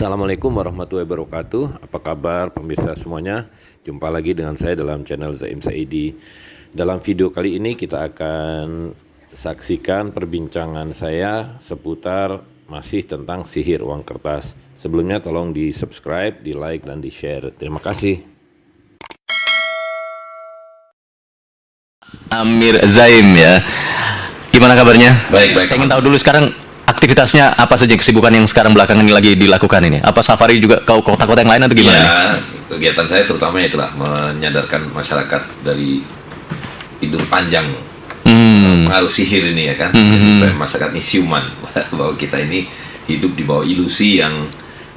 Assalamualaikum warahmatullahi wabarakatuh. Apa kabar pemirsa semuanya? Jumpa lagi dengan saya dalam channel Zaim Saidi. Dalam video kali ini kita akan saksikan perbincangan saya seputar masih tentang sihir uang kertas. Sebelumnya tolong di subscribe, di like, dan di share. Terima kasih. Amir Zaim ya. Gimana kabarnya? Baik. Saya ingin tahu dulu sekarang aktivitasnya apa saja, kesibukan yang sekarang belakangan ini lagi dilakukan ini? Apa safari juga ke kota-kota yang lain atau gimana? Ya, kegiatan saya terutama itulah menyadarkan masyarakat dari hidup panjang pengaruh sihir ini ya kan. Supaya masyarakat ini siuman bahwa kita ini hidup di bawah ilusi yang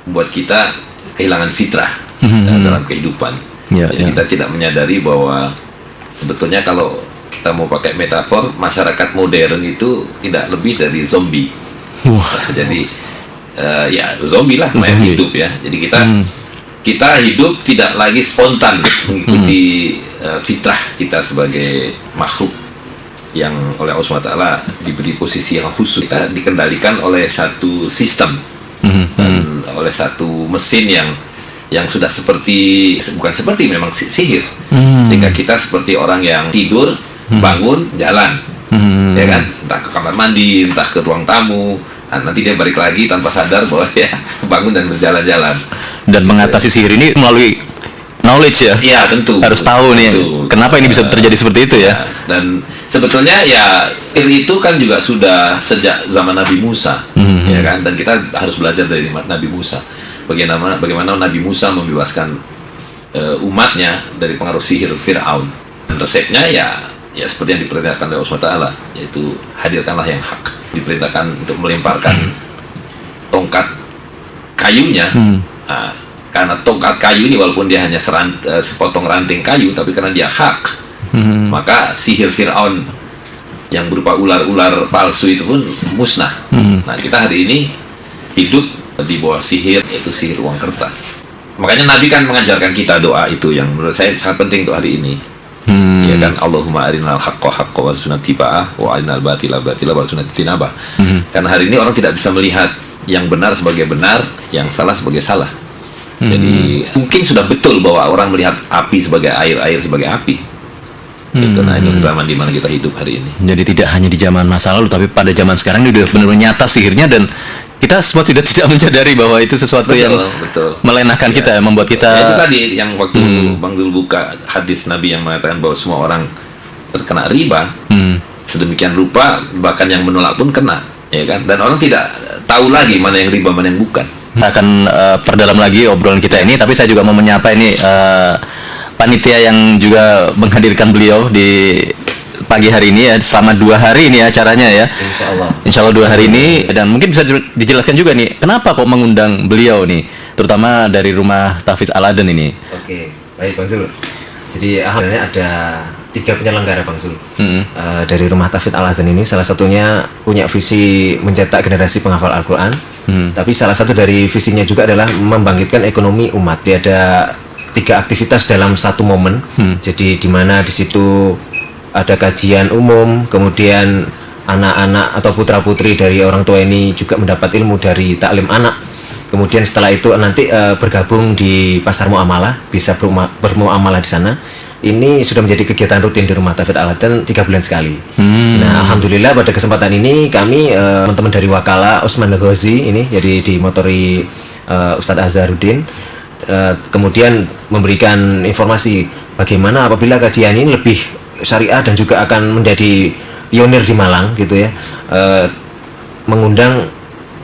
membuat kita kehilangan fitrah dalam kehidupan. Jadi kita tidak menyadari bahwa sebetulnya kalau kita mau pakai metafor, masyarakat modern itu tidak lebih dari zombie. Jadi ya zombie lah main hidup ya. Jadi kita hidup tidak lagi spontan mengikuti fitrah kita sebagai makhluk yang oleh Allah SWT diberi posisi yang khusus. Kita dikendalikan oleh satu sistem dan oleh satu mesin yang sudah memang sihir. Sehingga kita seperti orang yang tidur, bangun, jalan, ya kan, entah ke kamar mandi, entah ke ruang tamu. Nanti dia balik lagi tanpa sadar bahwa dia bangun dan berjalan-jalan. Dan mengatasi sihir ini melalui knowledge ya? Iya tentu. Harus tahu nih kenapa ini bisa terjadi seperti itu ya. Dan sebetulnya ya sihir itu kan juga sudah sejak zaman Nabi Musa, ya kan. Dan kita harus belajar dari Nabi Musa. Bagaimana Nabi Musa membebaskan umatnya dari pengaruh sihir Fir'aun. Dan resepnya ya seperti yang diperintahkan oleh Allah SWT, yaitu hadirkanlah yang hak. Diperintahkan untuk melemparkan tongkat kayunya. Karena tongkat kayu ini walaupun dia hanya sepotong ranting kayu, tapi karena dia hak, maka sihir Fir'aun yang berupa ular-ular palsu itu pun musnah. Nah, kita hari ini hidup di bawah sihir, yaitu sihir uang kertas. Makanya Nabi kan mengajarkan kita doa itu yang menurut saya sangat penting untuk hari ini. Ya kan, Allahumma arinal haqqa haqqa warzuqna tiba'ah wa arinal batila batila warzuqna tinabah. Karena hari ini orang tidak bisa melihat yang benar sebagai benar, yang salah sebagai salah. Jadi mungkin sudah betul bahwa orang melihat api sebagai air, air sebagai api. Nah, itu zaman di mana kita hidup hari ini. Jadi tidak hanya di zaman masa lalu, tapi pada zaman sekarang ini sudah benar-benar nyata sihirnya, dan kita semua sudah tidak menyadari bahwa itu sesuatu yang melenakan kita, membuat kita. Ya, itu tadi yang waktu Bang Zul buka hadis Nabi yang mengatakan bahwa semua orang terkena riba, sedemikian rupa bahkan yang menolak pun kena, ya kan? Dan orang tidak tahu lagi mana yang riba, mana yang bukan. Kita akan perdalam lagi obrolan kita ini, tapi saya juga mau menyapa ini panitia yang juga menghadirkan beliau di pagi hari ini ya, selama 2 hari ini acaranya ya. Insya Allah 2 hari ini. Dan mungkin bisa dijelaskan juga nih, kenapa kok mengundang beliau nih, terutama dari rumah Tahfiz Al-Adhan ini. Oke, baik Bang Zul. Jadi alhamdulillah ada 3 penyelenggara Bang Zul. Dari rumah Tahfiz Al-Adhan ini salah satunya punya visi mencetak generasi penghafal Al-Quran. Tapi salah satu dari visinya juga adalah membangkitkan ekonomi umat. Dia ada 3 aktivitas dalam satu momen. Jadi di mana di situ ada kajian umum, kemudian anak-anak atau putra-putri dari orang tua ini juga mendapat ilmu dari taklim anak. Kemudian setelah itu nanti bergabung di pasar muamalah, bisa bermuamalah di sana. Ini sudah menjadi kegiatan rutin di rumah Tahfiz Al-Adhan 3 bulan sekali. Nah, alhamdulillah pada kesempatan ini kami teman-teman dari Wakala Osman Ghazi ini, jadi dimotori Ustadz Azharuddin, kemudian memberikan informasi bagaimana apabila kajian ini lebih syariah dan juga akan menjadi pionir di Malang gitu ya, mengundang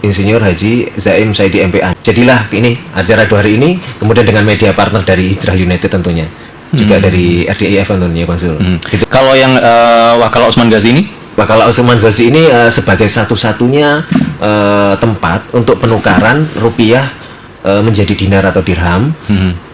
Insinyur Haji Zaim Saidi MPA. Jadilah ini acara 2 hari ini, kemudian dengan media partner dari Hijrah United tentunya, juga dari RDIF tentunya Bang Zul. Gitu. Kalau yang Wakala Osman Ghazi ini? Wakala Osman Ghazi ini sebagai satu-satunya tempat untuk penukaran rupiah menjadi dinar atau dirham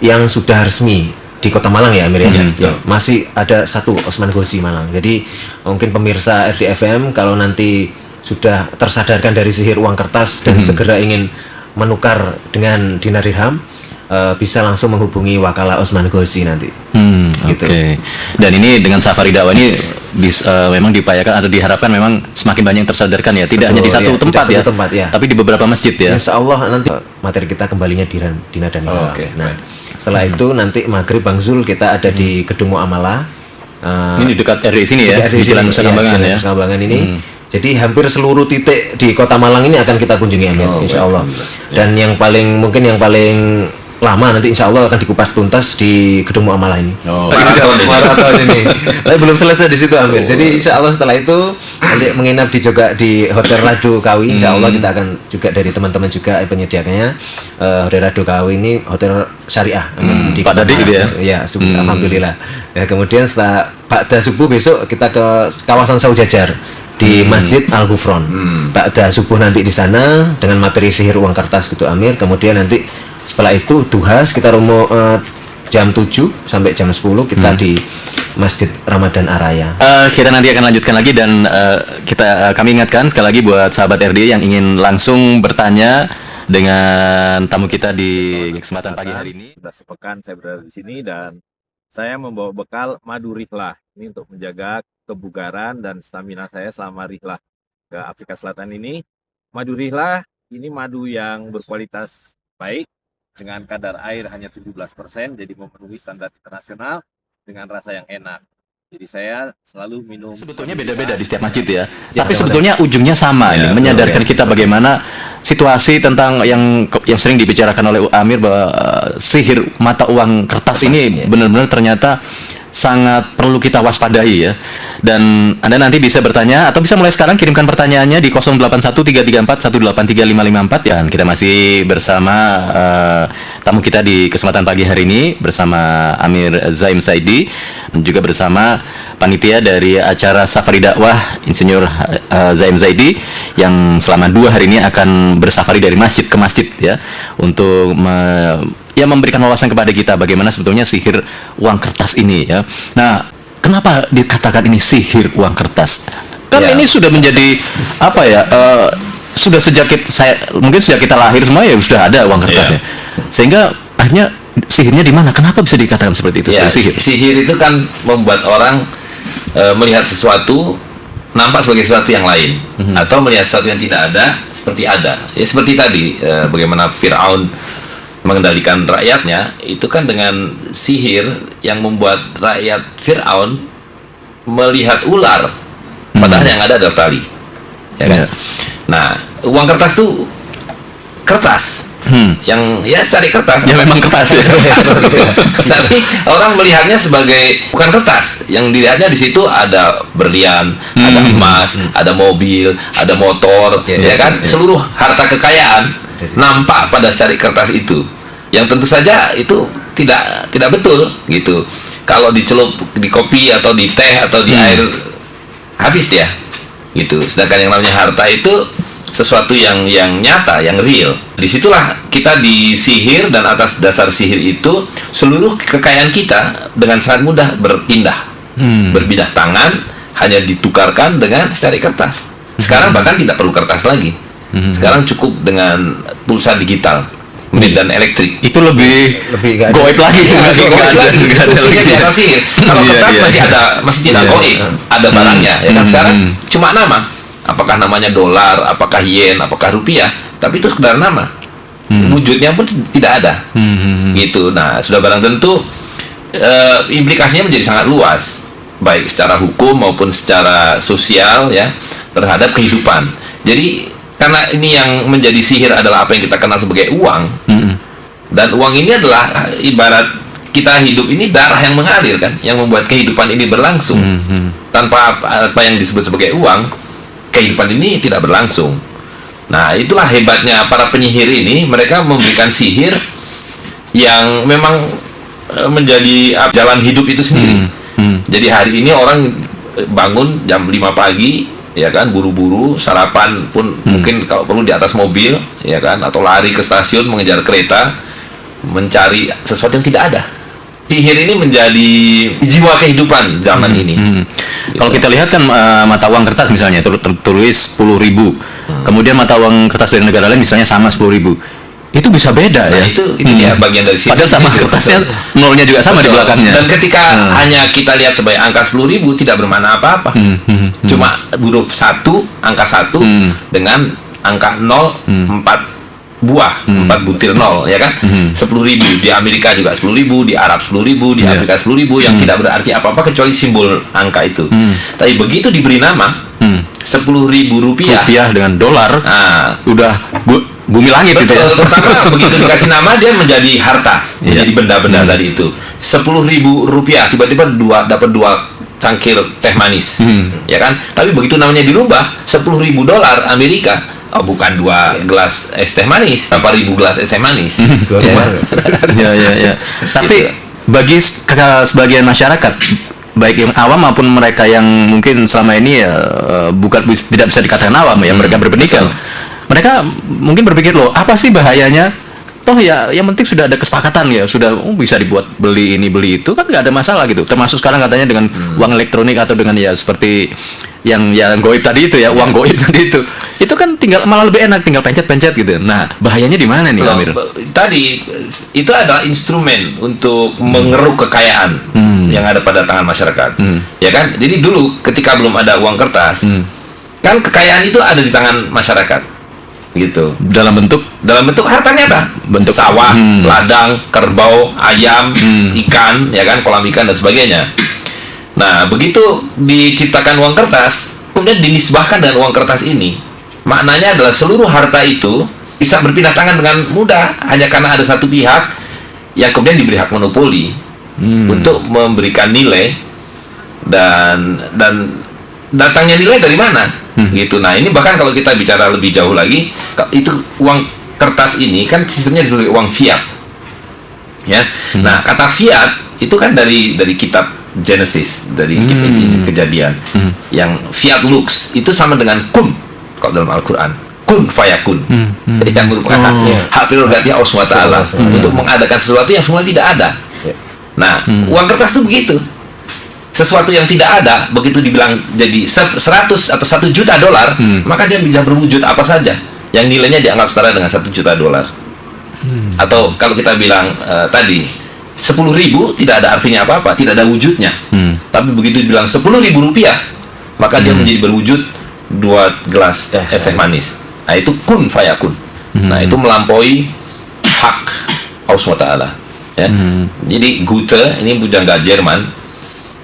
yang sudah resmi di Kota Malang ya Amir ya. Masih ada satu Osman Ghazi Malang. Jadi mungkin pemirsa RDFM kalau nanti sudah tersadarkan dari sihir uang kertas dan segera ingin menukar dengan dinar dirham, bisa langsung menghubungi Wakala Osman Ghazi nanti. Gitu. Oke. Dan ini dengan safari dakwah ini memang diupayakan atau diharapkan memang semakin banyak yang tersadarkan ya, tidak hanya di satu ya, tempat tidak ya, satu tempat, ya. tapi di beberapa masjid ya. Insya Allah nanti materi kita kembalinya di Dina dan Halal. Oke, Nah, setelah itu nanti maghrib Bang Zul kita ada di Gedung Muamalah. Ini dekat RI sini ya, di Jalan Nusa Kambangan ya. Nusa Kambangan ini. Jadi hampir seluruh titik di Kota Malang ini akan kita kunjungi Amir, insya Allah. Dan yang paling lama nanti insya Allah akan dikupas tuntas di Gedung Muamalah ini. Maraton ini. Tapi belum selesai di situ Amir. Jadi insya Allah setelah itu nanti menginap di Hotel Radu Kawi. Insya Allah kita akan juga dari teman-teman juga penyediaannya Hotel Radu Kawi ini hotel syariah. Di Pak Dadi gitu ya? Ya, alhamdulillah. Ya, kemudian setelah Ba'da subuh besok kita ke kawasan Saujajar di Masjid Al Ghufron. Ba'da subuh nanti di sana dengan materi sihir uang kertas gitu Amir. Kemudian nanti setelah itu duha sekitar jam 7 sampai jam 10 kita di Masjid Ramadan Araya. Kita nanti akan lanjutkan lagi dan kami ingatkan sekali lagi buat sahabat RD yang ingin langsung bertanya dengan tamu kita di kesempatan pagi hari ini. Sudah sepekan saya berada di sini dan saya membawa bekal madu rihlah ini untuk menjaga kebugaran dan stamina saya selama rihlah ke Afrika Selatan ini. Madu rihlah ini madu yang berkualitas baik dengan kadar air hanya 17%, jadi memenuhi standar internasional dengan rasa yang enak. Jadi saya selalu minum. Sebetulnya beda-beda di setiap masjid ya. Tapi sebetulnya ujungnya sama ini, menyadarkan kita bagaimana situasi tentang yang sering dibicarakan oleh Amir bahwa sihir mata uang kertas ini benar-benar ternyata sangat perlu kita waspadai ya. Dan Anda nanti bisa bertanya atau bisa mulai sekarang kirimkan pertanyaannya di 081334183554 ya. Kita masih bersama tamu kita di kesempatan pagi hari ini bersama Amir Zaim Saidi dan juga bersama panitia dari acara Safari Dakwah Insinyur Zaim Zaidi yang selama 2 hari ini akan bersafari dari masjid ke masjid ya untuk memberikan wawasan kepada kita bagaimana sebetulnya sihir uang kertas ini ya. Nah, kenapa dikatakan ini sihir uang kertas? Kan ini sudah menjadi apa ya? Sudah sejak kita lahir semua ya sudah ada uang kertasnya. Sehingga akhirnya sihirnya di mana? Kenapa bisa dikatakan seperti itu? Ya, sihir? Sihir itu kan membuat orang melihat sesuatu nampak sebagai sesuatu yang lain atau melihat sesuatu yang tidak ada seperti ada. Ya seperti tadi bagaimana Firaun mengendalikan rakyatnya itu kan dengan sihir yang membuat rakyat Firaun melihat ular padahal yang ada adalah tali ya kan? Nah uang kertas tuh kertas yang ya cari kertas ya memang kertas ya. Tapi orang melihatnya sebagai bukan kertas, yang dilihatnya di situ ada berlian, ada emas, ada mobil, ada motor ya kan? Seluruh harta kekayaan nampak pada cari kertas itu, yang tentu saja itu tidak betul gitu. Kalau dicelup di kopi atau di teh atau di air habis dia gitu. Sedangkan yang namanya harta itu sesuatu yang nyata, yang real. Disitulah kita disihir dan atas dasar sihir itu seluruh kekayaan kita dengan sangat mudah berpindah tangan, hanya ditukarkan dengan cari kertas. Sekarang bahkan tidak perlu kertas lagi. Sekarang cukup dengan pulsa digital dan elektrik. Itu lebih goib lagi. Kalau kertas masih tidak goib, ada barangnya. Ya kan sekarang cuma nama. Apakah namanya dolar, apakah yen, apakah rupiah, tapi itu sekedar nama. Wujudnya pun tidak ada. Gitu. Nah, sudah barang tentu implikasinya menjadi sangat luas, baik secara hukum maupun secara sosial ya terhadap kehidupan. Jadi karena ini yang menjadi sihir adalah apa yang kita kenal sebagai uang, dan uang ini adalah ibarat kita hidup ini darah yang mengalir kan, yang membuat kehidupan ini berlangsung. Tanpa apa yang disebut sebagai uang, kehidupan ini tidak berlangsung. Nah, itulah hebatnya para penyihir ini, mereka memberikan sihir yang memang menjadi jalan hidup itu sendiri. Jadi hari ini orang bangun jam 5 pagi ya kan, buru-buru, sarapan pun mungkin kalau perlu di atas mobil ya kan, atau lari ke stasiun mengejar kereta mencari sesuatu yang tidak ada. Sihir ini menjadi jiwa kehidupan zaman ini. Kalau kita lihat kan mata uang kertas misalnya tertulis 10.000. Kemudian mata uang kertas dari negara lain misalnya sama 10.000. Itu bisa beda Nah, ya. itu dia bagian dari Padahal sama kertasnya nolnya juga sama di Betul. belakangnya. Dan ketika hanya kita lihat sebagai angka 10.000 tidak bermakna apa-apa. Cuma huruf 1, angka 1 dengan angka 0 4 buah, 4 butir 0 ya kan. 10.000 di Amerika juga 10.000, di Arab 10.000, di Afrika 10.000 yang tidak berarti apa-apa kecuali simbol angka itu. Tapi begitu diberi nama 10.000 rupiah Dengan dolar, nah, udah bumi langit itu ya. betul, pertama begitu dikasih nama dia menjadi harta, menjadi benda-benda tadi itu. 10.000 rupiah tiba-tiba dapat 2 cangkir teh manis, ya kan? Tapi begitu namanya dirubah 10.000 dolar Amerika, oh bukan 2 gelas es teh manis, 4.000 gelas es teh manis. Ya. Tapi bagi sebagian masyarakat, baik yang awam maupun mereka yang mungkin selama ini ya tidak bisa dikatakan awam ya, mereka berpendidikan. Mereka mungkin berpikir, loh, apa sih bahayanya? Toh ya yang penting sudah ada kesepakatan ya, sudah bisa dibuat beli ini beli itu kan nggak ada masalah gitu. Termasuk sekarang katanya dengan uang elektronik atau dengan ya seperti yang goib tadi itu ya, uang goib tadi itu kan malah lebih enak, tinggal pencet-pencet gitu. Nah, bahayanya di mana nih, Amir? Tadi itu adalah instrumen untuk mengeruk kekayaan yang ada pada tangan masyarakat, ya kan? Jadi dulu ketika belum ada uang kertas, kan kekayaan itu ada di tangan masyarakat, gitu. Dalam bentuk harta nyata, Bentuk sawah, ladang, kerbau, ayam, ikan, ya kan, kolam ikan dan sebagainya. Nah, begitu diciptakan uang kertas, kemudian dinisbahkan dengan uang kertas ini, maknanya adalah seluruh harta itu bisa berpindah tangan dengan mudah hanya karena ada satu pihak yang kemudian diberi hak monopoli untuk memberikan nilai, dan datangnya nilai dari mana? Gitu. Nah, ini bahkan kalau kita bicara lebih jauh lagi, itu uang kertas ini kan sistemnya sebagai uang fiat, ya. Nah, kata fiat itu kan dari kitab Genesis, dari kitab Kejadian, yang fiat lux itu sama dengan kun kalau dalam Al-Quran, kun fayakun, yang merupakan hak prerogatif Allah SWT untuk mengadakan sesuatu yang semula tidak ada. Nah, uang kertas itu begitu. Sesuatu yang tidak ada, begitu dibilang jadi 100 atau 1 juta dolar, maka dia bisa berwujud apa saja yang nilainya dianggap setara dengan 1 juta dolar. Atau kalau kita bilang tadi 10.000 tidak ada artinya apa-apa, tidak ada wujudnya. Tapi begitu dibilang 10.000 rupiah, maka dia menjadi berwujud 2 gelas es teh manis. Nah, itu kun fayakun. Nah, itu melampaui hak Allah SWT, ya. Jadi Goethe, ini pujangga Jerman,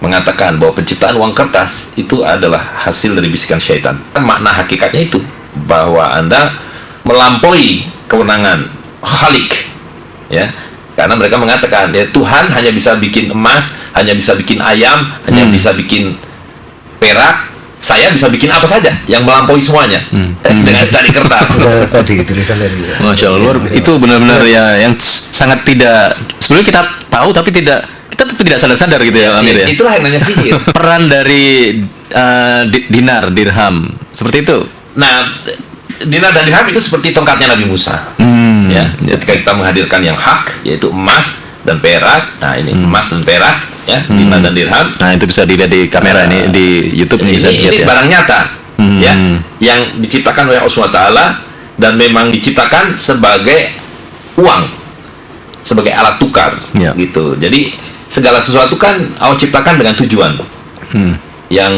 mengatakan bahwa penciptaan uang kertas itu adalah hasil dari bisikan syaitan. Makna hakikatnya itu bahwa Anda melampaui kewenangan Khalik, ya. Karena mereka mengatakan ya, Tuhan hanya bisa bikin emas, hanya bisa bikin ayam, hanya bisa bikin perak. Saya bisa bikin apa saja yang melampaui semuanya dengan cari kertas. Tadi tulisan dari Masya Allah, itu benar-benar ya yang sangat tidak, sebenarnya kita tahu tapi kita tidak sadar-sadar gitu ya, Amir ya. Itulah yang namanya sihir. Peran dari dinar, dirham, seperti itu. Nah, dinar dan dirham itu seperti tongkatnya Nabi Musa. Ya, ketika kita menghadirkan yang hak, yaitu emas dan perak. Nah, ini emas dan perak, ya, dinar dan dirham. Nah, itu bisa dilihat di kamera ini, di YouTube ini bisa dilihat ini ya. barang nyata, ya, yang diciptakan oleh Allah SWT dan memang diciptakan sebagai uang, sebagai alat tukar, Ya. gitu. Jadi segala sesuatu kan Allah ciptakan dengan tujuan. Yang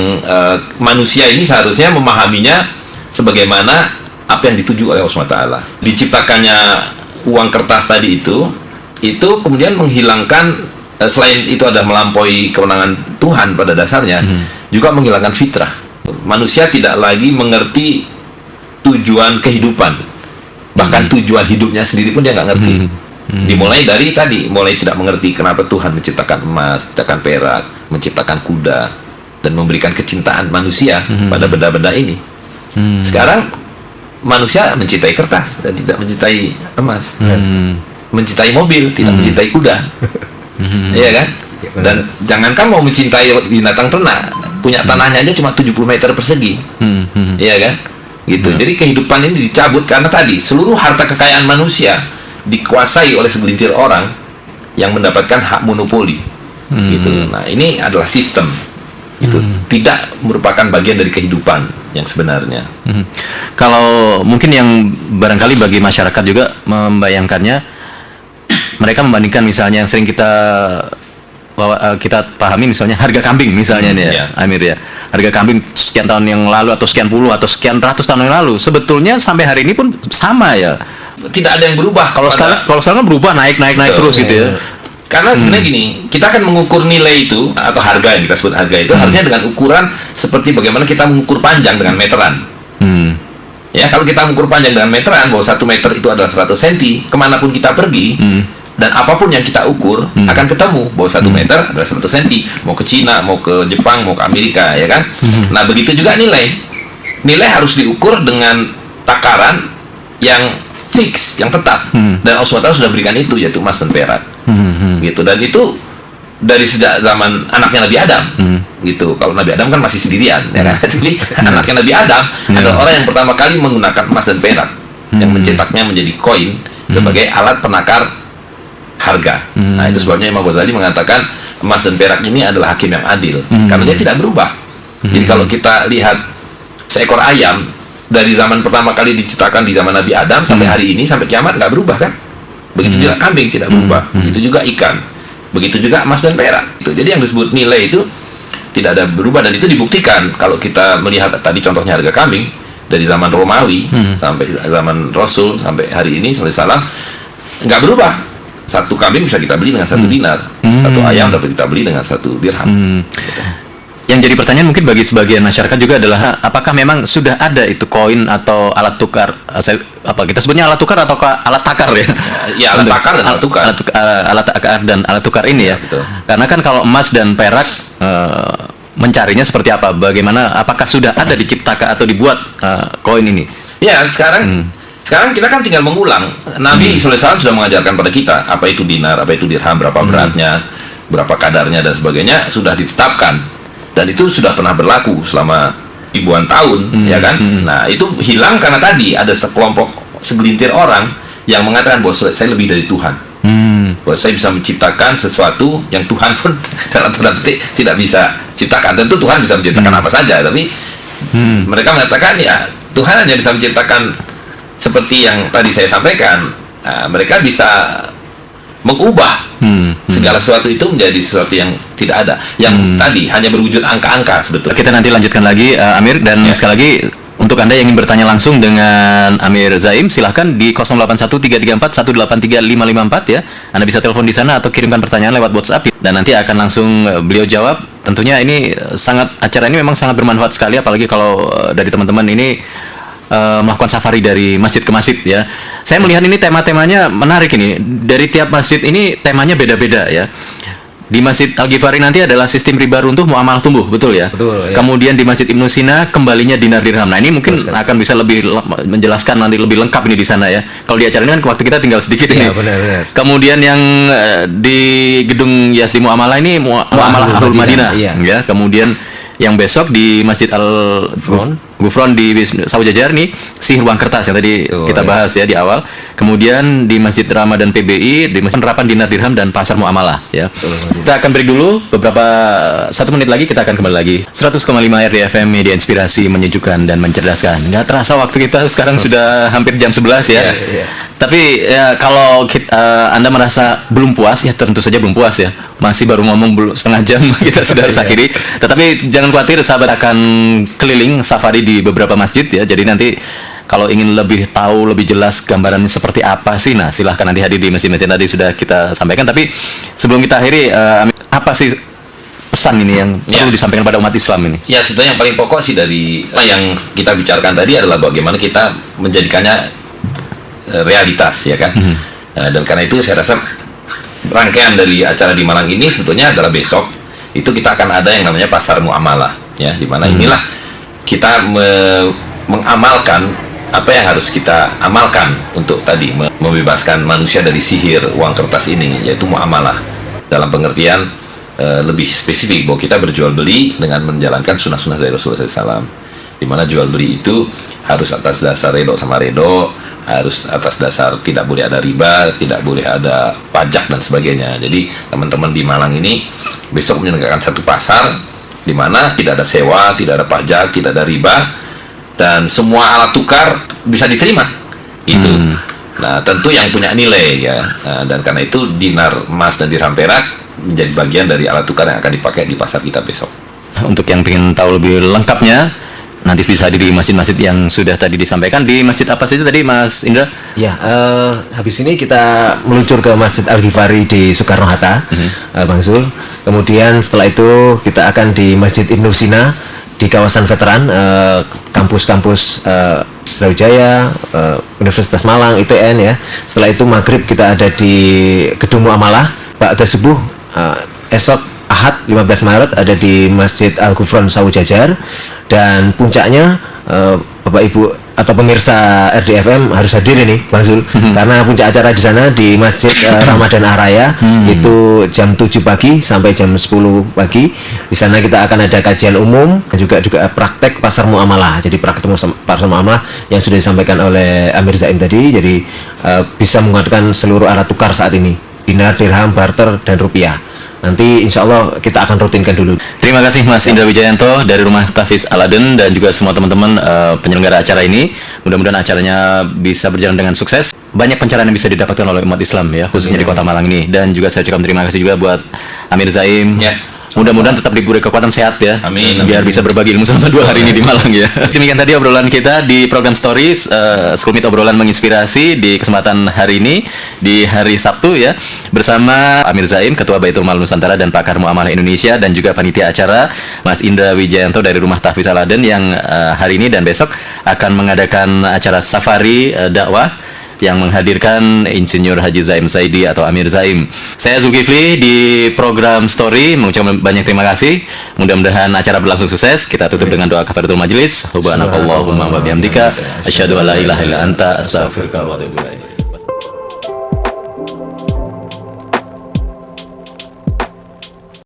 manusia ini seharusnya memahaminya sebagaimana apa yang dituju oleh Allah SWT. Diciptakannya uang kertas tadi itu kemudian menghilangkan, selain itu ada melampaui kewenangan Tuhan pada dasarnya, juga menghilangkan fitrah. Manusia tidak lagi mengerti tujuan kehidupan, bahkan tujuan hidupnya sendiri pun dia nggak ngerti. Dimulai dari tadi, mulai tidak mengerti kenapa Tuhan menciptakan emas, menciptakan perak, menciptakan kuda, dan memberikan kecintaan manusia pada benda-benda ini. Sekarang manusia mencintai kertas dan tidak mencintai emas, mencintai mobil, tidak mencintai kuda, iya kan? Dan jangankan mau mencintai binatang ternak, punya tanahnya aja cuma 70 meter persegi, iya kan? Gitu. Jadi kehidupan ini dicabut karena tadi seluruh harta kekayaan manusia dikuasai oleh segelintir orang yang mendapatkan hak monopoli, gitu. Nah, ini adalah sistem, itu tidak merupakan bagian dari kehidupan. yang sebenarnya. Kalau mungkin yang barangkali bagi masyarakat juga membayangkannya, mereka membandingkan misalnya yang sering kita pahami misalnya harga kambing misalnya nih ya, Amir ya. Harga kambing sekian tahun yang lalu atau sekian puluh atau sekian ratus tahun yang lalu sebetulnya sampai hari ini pun sama ya. Tidak ada yang berubah. Kalau sekarang berubah naik terus gitu ya. Karena sebenarnya gini, kita akan mengukur nilai itu atau harga yang kita sebut harga itu harusnya dengan ukuran seperti bagaimana kita mengukur panjang dengan meteran. Ya, kalau kita mengukur panjang dengan meteran bahwa 1 meter itu adalah 100 cm, kemanapun kita pergi dan apapun yang kita ukur akan ketemu bahwa 1 meter adalah 100 cm. Mau ke Cina, mau ke Jepang, mau ke Amerika, ya kan? Nah, begitu juga nilai. Nilai harus diukur dengan takaran yang fix, yang tetap. Dan Allah SWT sudah berikan itu, yaitu emas dan perak. Gitu. Dan itu dari sejak zaman anaknya Nabi Adam. Gitu. Kalau Nabi Adam kan masih sendirian, ya kan? Tapi anaknya Nabi Adam adalah orang yang pertama kali menggunakan emas dan perak, yang mencetaknya menjadi koin sebagai alat penakar harga. Nah, itu sebabnya Imam Ghazali mengatakan emas dan perak ini adalah hakim yang adil, karena dia tidak berubah. Jadi kalau kita lihat seekor ayam dari zaman pertama kali diciptakan di zaman Nabi Adam sampai hari ini, sampai kiamat nggak berubah kan? Begitu juga kambing tidak berubah, begitu juga ikan, begitu juga emas dan perak. Jadi yang disebut nilai itu tidak ada berubah, dan itu dibuktikan kalau kita melihat tadi contohnya harga kambing dari zaman Romawi sampai zaman Rasul sampai hari ini SAW nggak berubah. 1 kambing bisa kita beli dengan 1 dinar, 1 ayam dapat kita beli dengan 1 dirham. Yang jadi pertanyaan mungkin bagi sebagian masyarakat juga adalah apakah memang sudah ada itu koin atau alat tukar, kita sebutnya alat tukar atau alat takar ya? Ya, alat takar dan alat tukar. Alat takar dan alat tukar ini ya. Betul. Karena kan kalau emas dan perak mencarinya seperti apa? Bagaimana? Apakah sudah ada diciptakan atau dibuat koin ini? Ya, sekarang kita kan tinggal mengulang. Nabi SAW sudah mengajarkan pada kita apa itu dinar, apa itu dirham, berapa beratnya, berapa kadarnya dan sebagainya, sudah ditetapkan. Dan itu sudah pernah berlaku selama ribuan tahun, ya kan? Nah, itu hilang karena tadi ada segelintir orang yang mengatakan bahwa saya lebih dari Tuhan. Bahwa saya bisa menciptakan sesuatu yang Tuhan pun dalam tanda petik tidak bisa ciptakan. Tentu Tuhan bisa menciptakan apa saja, tapi mereka mengatakan ya Tuhan hanya bisa menciptakan seperti yang tadi saya sampaikan. Nah, mereka bisa mengubah segala sesuatu itu menjadi sesuatu yang tidak ada, yang tadi hanya berwujud angka-angka sebetulnya. Kita nanti lanjutkan lagi Amir, dan sekali lagi untuk Anda yang ingin bertanya langsung dengan Amir Zaim, silahkan di 081334183554 ya. Anda bisa telepon di sana atau kirimkan pertanyaan lewat WhatsApp, dan nanti akan langsung beliau jawab. Tentunya ini acara ini memang sangat bermanfaat sekali, apalagi kalau dari teman-teman ini melakukan safari dari masjid ke masjid ya. Saya melihat ini tema-temanya menarik ini. Dari tiap masjid ini temanya beda-beda ya. Di Masjid Al-Ghifari nanti adalah sistem riba runtuh muamalah tumbuh, betul ya? Betul, ya. Kemudian di Masjid Ibnu Sina kembalinya dinar dirham. Nah, ini mungkin akan bisa lebih menjelaskan nanti lebih lengkap ini di sana ya. Kalau di acara ini kan waktu kita tinggal sedikit ini. Benar. Kemudian yang di gedung Yasdi Muamalah ini Muamalah Ahlul Madinah ya. Kemudian yang besok di Masjid Al-Ghufron di Saujajar nih si ruang kertas yang tadi kita bahas ya di awal. Kemudian di Masjid Ramadan PBI di Masjid Penerapan Dinar Dirham dan Pasar Muamalah ya. Kita akan break dulu beberapa 1 menit lagi, kita akan kembali lagi. 100,5 RDFM, media inspirasi, menyejukkan dan mencerdaskan. Nggak terasa waktu kita sekarang sudah hampir jam 11 ya. Tapi ya, kalau Anda merasa belum puas, ya tentu saja belum puas ya. Masih baru ngomong setengah jam, kita sudah harus akhiri. Tetapi jangan khawatir, sahabat akan keliling safari di beberapa masjid ya. Jadi nanti kalau ingin lebih tahu, lebih jelas gambarannya seperti apa sih, nah silahkan nanti hadir di masjid-masjid tadi sudah kita sampaikan. Tapi sebelum kita akhiri, apa sih pesan ini yang perlu disampaikan pada umat Islam ini? Ya, sebetulnya yang paling pokok sih dari yang kita bicarakan tadi adalah bagaimana kita menjadikannya realitas ya kan. Dan karena itu saya rasa rangkaian dari acara di Malang ini sebetulnya adalah besok itu kita akan ada yang namanya pasar muamalah ya, di mana inilah kita mengamalkan apa yang harus kita amalkan untuk tadi membebaskan manusia dari sihir uang kertas ini, yaitu muamalah dalam pengertian lebih spesifik bahwa kita berjual beli dengan menjalankan sunnah-sunnah dari Rasulullah SAW, di mana jual beli itu harus atas dasar redo sama redo, harus atas dasar tidak boleh ada riba, tidak boleh ada pajak dan sebagainya. Jadi teman-teman di Malang ini besok menyelenggarakan satu pasar di mana tidak ada sewa, tidak ada pajak, tidak ada riba, dan semua alat tukar bisa diterima itu. Nah, tentu yang punya nilai ya. Nah, dan karena itu dinar emas dan dirham perak menjadi bagian dari alat tukar yang akan dipakai di pasar kita besok. Untuk yang ingin tahu lebih lengkapnya, nanti bisa di masjid-masjid yang sudah tadi disampaikan. Di masjid apa saja tadi, Mas Indra? Ya, habis ini kita meluncur ke Masjid Al-Ghifari di Soekarno-Hatta, Bang Zul. Kemudian setelah itu kita akan di Masjid Ibnu Sina di kawasan veteran, kampus-kampus Brawijaya, Universitas Malang, ITN ya. Setelah itu maghrib kita ada di Gedung Muamalah. Ba'da subuh esok Ahad 15 Maret ada di Masjid Al-Ghufran Sawu Jajar, dan puncaknya Bapak Ibu atau pemirsa RDFM harus hadir ini, Bang Zul, karena puncak acara di sana di Masjid Ramadan Araya itu jam 7 pagi sampai jam 10 pagi. Di sana kita akan ada kajian umum dan juga praktek pasar muamalah. Jadi praktek pasar muamalah yang sudah disampaikan oleh Amir Zaim tadi. Jadi bisa menggunakan seluruh alat tukar saat ini, dinar, dirham, barter, dan rupiah. Nanti insya Allah kita akan rutinkan dulu. Terima kasih Mas Indra Wijayanto dari Rumah Tahfiz Al-Aden dan juga semua teman-teman penyelenggara acara ini. Mudah-mudahan acaranya bisa berjalan dengan sukses. Banyak pencerahan yang bisa didapatkan oleh umat Islam ya, khususnya di Kota Malang ini. Dan juga saya ucapkan terima kasih juga buat Amir Zaim. Ya. Mudah-mudahan tetap diberi kekuatan sehat ya. Amin. Biar bisa berbagi ilmu selama 2 hari ini di Malang ya. Demikian tadi obrolan kita di program Stories, sekelumit obrolan menginspirasi di kesempatan hari ini di hari Sabtu ya, bersama Amir Zaim, Ketua Baitul Mal Nusantara dan Pakar Muamalah Indonesia, dan juga panitia acara Mas Indra Wijayanto dari Rumah Tahfiz Al-Aden yang hari ini dan besok akan mengadakan acara safari dakwah yang menghadirkan Insinyur Haji Zaim Saidi atau Amir Zaim. Saya Zulkifli di program Story mengucapkan banyak terima kasih. Mudah-mudahan acara berlangsung sukses. Kita tutup dengan doa kafaratul majelis. Subhanakallahumma wa bihamdika asyhadu an la ilaha illa anta astaghfiruka wa atubu ilaik.